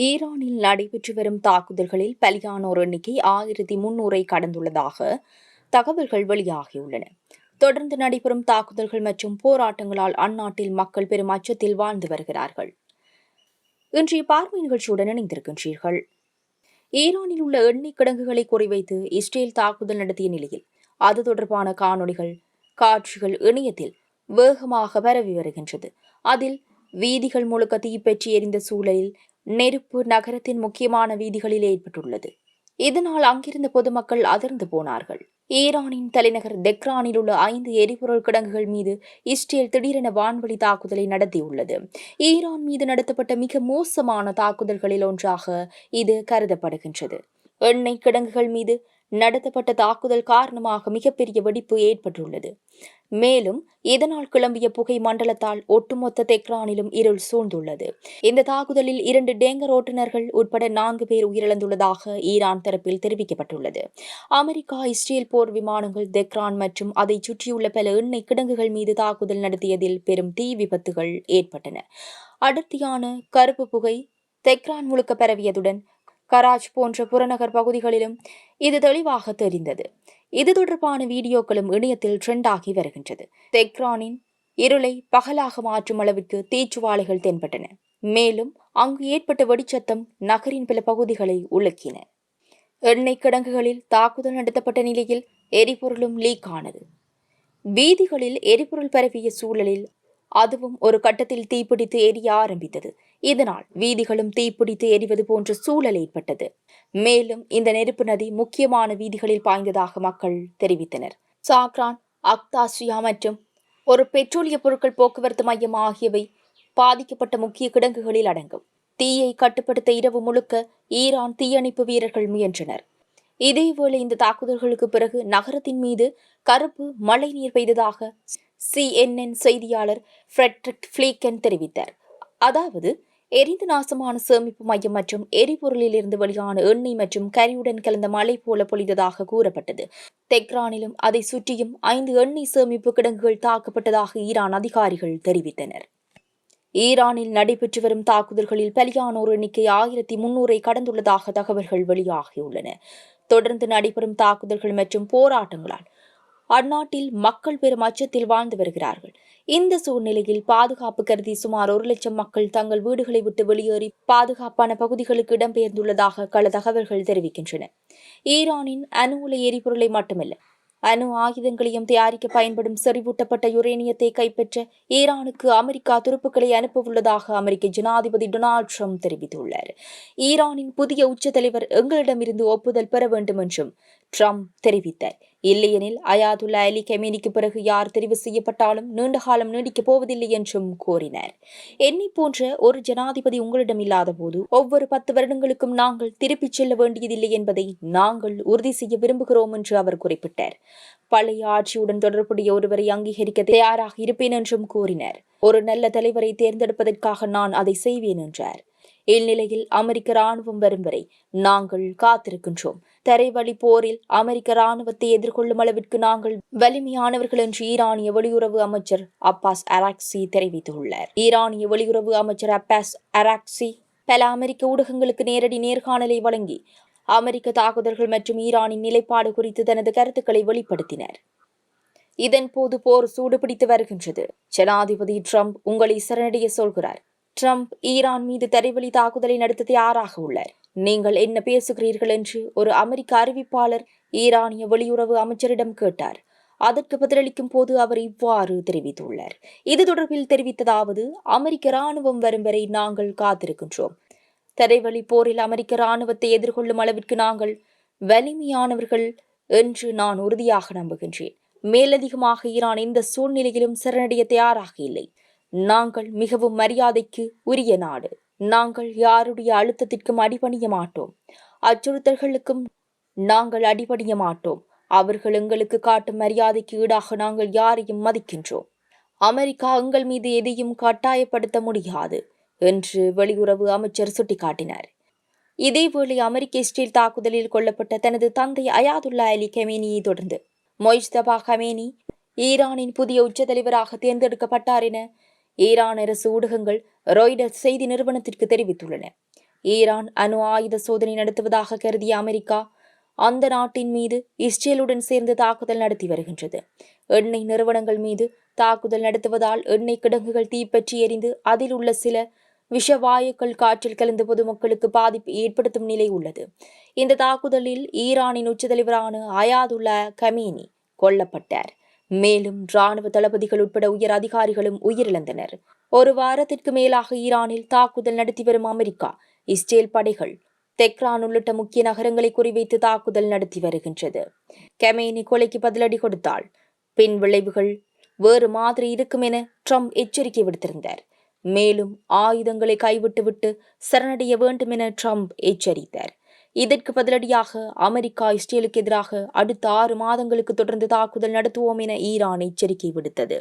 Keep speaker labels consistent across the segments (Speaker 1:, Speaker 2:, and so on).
Speaker 1: ஈரானில் நடைபெற்று வரும் தாக்குதல்களில் பலியானோர் எண்ணிக்கை 1300 கடந்துள்ளதாக தகவல்கள் வெளியாகியுள்ளன. தொடர்ந்து நடைபெறும் தாக்குதல்கள் மற்றும் போராட்டங்களால் அந்நாட்டில் மக்கள் பெரும் அச்சத்தில் வாழ்ந்து வருகிறார்கள். இன்றைய பார்வை நிகழ்ச்சியுடன் இணைந்திருக்கின்றீர்கள். ஈரானில் உள்ள எண்ணெய் கிடங்குகளை குறிவைத்து இஸ்ரேல் தாக்குதல் நடத்திய நிலையில் அது தொடர்பான காணொலிகள், காட்சிகள் இணையத்தில் வேகமாக பரவி வருகின்றது. அதில் வீதிகள் முழுக்க தீப்பற்றி எரிந்த சூழலில் நெருப்பு நகரத்தின் முக்கியமான வீதிகளில் ஏற்பட்டுள்ளது. இதனால் அங்கிருந்த பொதுமக்கள் அதிர்ந்து போனார்கள். ஈரானின் தலைநகர் தெஹ்ரானில் உள்ள 5 எரிபொருள் கிடங்குகள் மீது இஸ்ரேல் திடீரென வான்வழி தாக்குதலை நடத்தியுள்ளது. ஈரான் மீது நடத்தப்பட்ட மிக மோசமான தாக்குதல்களில் ஒன்றாக இது கருதப்படுகின்றது. எண்ணெய் கிடங்குகள் மீது நடத்தப்பட்ட தாக்குதல் காரணமாக மிகப்பெரிய வெடிப்பு ஏற்பட்டுள்ளது. மேலும் இதனால் கிளம்பிய புகை மண்டலத்தால் ஒட்டுமொத்த தெஹ்ரானிலும் இருள் சூழ்ந்துள்ளது. இந்த தாக்குதலில் 2 டேங்கர் ஓட்டுநர்கள் உட்பட 4 பேர் உயிரிழந்துள்ளதாக ஈரான் தரப்பில் தெரிவிக்கப்பட்டுள்ளது. அமெரிக்கா, இஸ்ரேல் போர் விமானங்கள் தெஹ்ரான் மற்றும் அதை சுற்றியுள்ள பல எண்ணெய் கிடங்குகள் மீது தாக்குதல் நடத்தியதில் பெரும் தீ விபத்துகள் ஏற்பட்டன. அடர்த்தியான கருப்பு புகை தெஹ்ரான் முழுக்க பரவியதுடன் கராச் போன்ற புறநகர் பகுதிகளிலும் இது தெளிவாக தெரிந்தது. இது தொடர்பான வீடியோக்களும் இணையத்தில் ட்ரெண்ட் ஆகி வருகின்றது. தெஹ்ரானின் இருளை பகலாக மாற்றும் அளவிற்கு தீச்சுவாலைகள் தென்பட்டன. மேலும் அங்கு ஏற்பட்ட வெடிச்சத்தம் நகரின் பல பகுதிகளை உலுக்கின. எண்ணெய் கிடங்குகளில் தாக்குதல் நடத்தப்பட்ட நிலையில் எரிபொருளும் லீக் ஆனது. வீதிகளில் எரிபொருள் பரவிய சூழலில் அதுவும் ஒரு கட்டத்தில் தீப்பிடித்து எரிய ஆரம்பித்தது. இதனால் வீதிகளும் தீப்பிடித்து எரிவது போன்ற சூழல் ஏற்பட்டது. மேலும் இந்த நெருப்பு நதி முக்கியமான வீதிகளில் பாய்ந்ததாக மக்கள் தெரிவித்தனர். சாக்ரான், அக்தாசியா மற்றும் ஒரு பெட்ரோலிய பொருட்கள் போக்குவரத்து மையம் ஆகியவை பாதிக்கப்பட்ட முக்கிய கிடங்குகளில் அடங்கும். தீயை கட்டுப்படுத்த இரவு முழுக்க ஈரான் தீயணைப்பு வீரர்கள் முயன்றனர். இதேவேளை இந்த தாக்குதல்களுக்கு பிறகு நகரத்தின் மீது கருப்பு மழை நீர் பெய்ததாக CNN செய்தியாளர் ஃப்ரெட்ரிக் ஃபிளீக்கன் தெரிவித்தார். அதாவது எரிந்து நாசமான சேமிப்பு மையம் மற்றும் எரிபொருளில் இருந்து வெளியான எண்ணெய் மற்றும் கரியுடன் கலந்த மழை போல பொழிந்ததாக கூறப்பட்டது. தெஹ்ரானிலும் அதை சுற்றியும் 5 எண்ணெய் சேமிப்பு கிடங்குகள் தாக்கப்பட்டதாக ஈரான் அதிகாரிகள் தெரிவித்தனர். ஈரானில் நடைபெற்று வரும் தாக்குதல்களில் பலியானோர் எண்ணிக்கை 1300 கடந்துள்ளதாக தகவல்கள் வெளியாகியுள்ளன. தொடர்ந்து நடைபெறும் தாக்குதல்கள் மற்றும் போராட்டங்களால் அந்நாட்டில் மக்கள் பெரும் அச்சத்தில் வாழ்ந்து வருகிறார்கள். இந்த சூழ்நிலையில் பாதுகாப்பு கருதி சுமார் 1 லட்சம் மக்கள் தங்கள் வீடுகளை விட்டு வெளியேறி பாதுகாப்பான பகுதிகளுக்கு இடம்பெயர்ந்துள்ளதாக கள தகவல்கள் தெரிவிக்கின்றன. ஈரானின் அணு உலை எரிபொருளை மட்டுமல்ல, அணு ஆயுதங்களையும் தயாரிக்க பயன்படும் செறிவூட்டப்பட்ட யுரேனியத்தை கைப்பற்ற ஈரானுக்கு அமெரிக்கா துருப்புக்களை அனுப்பவுள்ளதாக அமெரிக்க ஜனாதிபதி டொனால்டு ட்ரம்ப் தெரிவித்துள்ளார். ஈரானின் புதிய உச்ச தலைவர் எங்களிடமிருந்து ஒப்புதல் பெற வேண்டும் என்றும் ட்ரம்ப் தெரிவித்தார். இல்லையெனில் அயாதுல்லா அலி கமேனிக்கு பிறகு யார் தெரிவு செய்யப்பட்டாலும் நீண்ட காலம் நீடிக்கப் போவதில்லை என்றும் கூறினார். என்னை போன்ற ஒரு ஜனாதிபதி உங்களிடம் இல்லாத போது ஒவ்வொரு 10 வருடங்களுக்கும் நாங்கள் திருப்பிச் செல்ல வேண்டியதில்லை என்பதை நாங்கள் உறுதி செய்ய விரும்புகிறோம் என்று அவர் குறிப்பிட்டார். பழைய ஆட்சியுடன் தொடர்புடைய ஒருவரை அங்கீகரிக்க தயாராக இருப்பேன் என்றும் கூறினார். ஒரு நல்ல தலைவரை தேர்ந்தெடுப்பதற்காக நான் அதை செய்வேன் என்றார். இந்நிலையில் அமெரிக்க ராணுவம் வரும் வரை நாங்கள் காத்திருக்கின்றோம். தரைவழி போரில் அமெரிக்க ராணுவத்தை எதிர்கொள்ளும் அளவிற்கு நாங்கள் வலிமையானவர்கள் என்று ஈரானிய வெளியுறவு அமைச்சர் அப்பாஸ் அராக்சி தெரிவித்துள்ளார். ஈரானிய வெளியுறவு அமைச்சர் அப்பாஸ் அராக்சி பல அமெரிக்க ஊடகங்களுக்கு நேரடி நேர்காணலை வழங்கி அமெரிக்க தாக்குதல்கள் மற்றும் ஈரானின் நிலைப்பாடு குறித்து தனது கருத்துக்களை வெளிப்படுத்தினார். இதன்போது போர் சூடுபிடித்து வருகின்றது. ஜனாதிபதி ட்ரம்ப் உங்களை சரணடைய சொல்கிறார். ட்ரம்ப் ஈரான் மீது தரைவழி தாக்குதலை நடத்த தயாராக உள்ளார். நீங்கள் என்ன பேசுகிறீர்கள் என்று ஒரு அமெரிக்க அறிவிப்பாளர் ஈரானிய வெளியுறவு அமைச்சரிடம் கேட்டார். அதற்கு பதிலளிக்கும் போது அவர் இவ்வாறு தெரிவித்துள்ளார். இது தொடர்பில் தெரிவித்ததாவது, அமெரிக்க ராணுவம் வரும் வரை நாங்கள் காத்திருக்கின்றோம். தரைவழி போரில் அமெரிக்க ராணுவத்தை எதிர்கொள்ளும் அளவிற்கு நாங்கள் வலிமையானவர்கள் என்று நான் உறுதியாக நம்புகின்றேன். மேலதிகமாக ஈரான் இந்த சூழ்நிலையிலும் சரணடைய தயாராக இல்லை. நாங்கள் மிகவும் மரியாதைக்கு உரிய நாடு. நாங்கள் யாருடைய அழுத்தத்திற்கும் அடிபணிய மாட்டோம். அச்சுறுத்தல்களுக்கும் நாங்கள் அடிபணிய மாட்டோம். அவர்கள் எங்களுக்கு காட்டும் மரியாதைக்கு ஈடாக நாங்கள் யாரையும் மதிக்கின்றோம். அமெரிக்கா எங்கள் மீது எதையும் கட்டாயப்படுத்த முடியாது என்று வெளியுறவு அமைச்சர் சுட்டிக்காட்டினார். இதேவேளை அமெரிக்க இஸ்ரேல் தாக்குதலில் கொல்லப்பட்ட தனது தந்தை அயாதுல்லா அலி கமேனியை தொடர்ந்து மொய்ஜ்தபா கமேனி ஈரானின் புதிய உச்ச தலைவராக தேர்ந்தெடுக்கப்பட்டார் என ஈரான் அரசு ஊடகங்கள் ராய்டர்ஸ் செய்தி நிறுவனத்திற்கு தெரிவித்துள்ளன. ஈரான் அணு ஆயுத சோதனை நடத்துவதாக கருதிய அமெரிக்கா அந்த நாட்டின் மீது இஸ்ரேலுடன் சேர்ந்து தாக்குதல் நடத்தி வருகின்றது. எண்ணெய் நிறுவனங்கள் மீது தாக்குதல் நடத்துவதால் எண்ணெய் கிடங்குகள் தீப்பற்றி எரிந்து அதில் உள்ள சில விஷவாயுக்கள் காற்றில் கலந்து பொதுமக்களுக்கு பாதிப்பு ஏற்படுத்தும் நிலை உள்ளது. இந்த தாக்குதலில் ஈரானின் உச்சத்தலைவரான அயாதுல்லா கமேனி கொல்லப்பட்டார். மேலும் ராணுவ தளபதிகள் உட்பட உயர் அதிகாரிகளும் உயிரிழந்தனர். ஒரு வாரத்திற்கு மேலாக ஈரானில் தாக்குதல் நடத்தி வரும் அமெரிக்கா இஸ்ரேல் படைகள் தெக்ரான் உள்ளிட்ட முக்கிய நகரங்களை குறிவைத்து தாக்குதல் நடத்தி வருகின்றது. கமேனி கொலைக்கு பதிலடி கொடுத்தால் பின் விளைவுகள் வேறு மாதிரி இருக்கும் என ட்ரம்ப் எச்சரிக்கை விடுத்திருந்தார். மேலும் ஆயுதங்களை கைவிட்டுவிட்டு சரணடைய வேண்டும் என ட்ரம்ப் எச்சரித்தார். இதற்கு பதிலடியாக அமெரிக்கா இஸ்ரேலுக்கு எதிராக அடுத்த 6 மாதங்களுக்கு தொடர்ந்து தாக்குதல் நடத்துவோம் என ஈரான் எச்சரிக்கை விடுத்தது.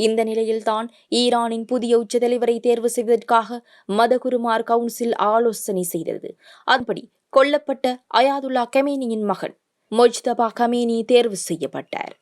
Speaker 1: இந்த நிலையில்தான் ஈரானின் புதிய உச்ச தலைவரை தேர்வு செய்வதற்காக மதகுருமார் கவுன்சில் ஆலோசனை செய்தது. அதன்படி கொல்லப்பட்ட அயாதுல்லா கமேனியின் மகன் மொஜ்தபா கமேனி தேர்வு செய்யப்பட்டார்.